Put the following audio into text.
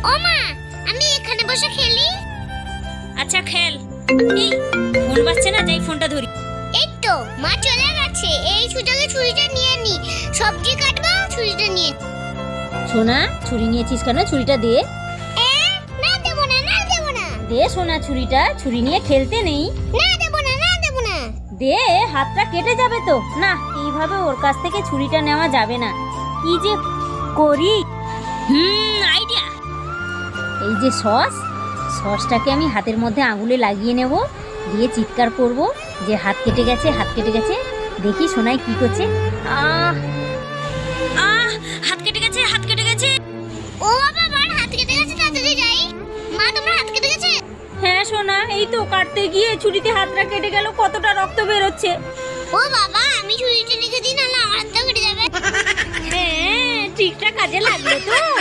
ও মা, আমি এখানে বসে খেলি। আচ্ছা খেল। এই ফোন বাজছে না, যাই ফোনটা ধরি। এই তো মা চলে গেছে, এই সুযোগে ছুরিটা নিয়ে নি। সবজি কাটবো, ছুরিটা নিয়ে। সোনা, ছুরি নিয়েছিস কেন? ছুরিটা দে। না দেবো না, না দেবো না। দে সোনা ছুরিটা, ছুরি নিয়ে খেলতে নেই। না দেবো না, না দেবো না। দে, হাতটা কেটে যাবে তো। না, এইভাবে ওর কাছ থেকে ছুরিটা নেওয়া যাবে না। কি যে করি। আইডিয়া। এই যে সসটাকে আমি হাতের মধ্যে আঙুলে লাগিয়ে নেব, দিয়ে চিৎকার করব যে হাত কেটে গেছে, হাত কেটে গেছে। দেখি সোনাই কি করছে। আহ আহ হাত কেটে গেছে, হাত কেটে গেছে। ও বাবা, আমার হাত কেটে গেছে, তাড়াতাড়ি যাই। মা, তোমার হাত কেটে গেছে? হ্যাঁ সোনা, এই তো কাটতে গিয়ে ছুরিতে হাতটা কেটে গেল, কতটা রক্ত বেরোচ্ছে। ও বাবা, আমি ছুরিটা রেখে দিই, নাহলে আমার হাতটা কেটে যাবে। হ্যাঁ, ঠিকঠাক কাজে লাগলো তো।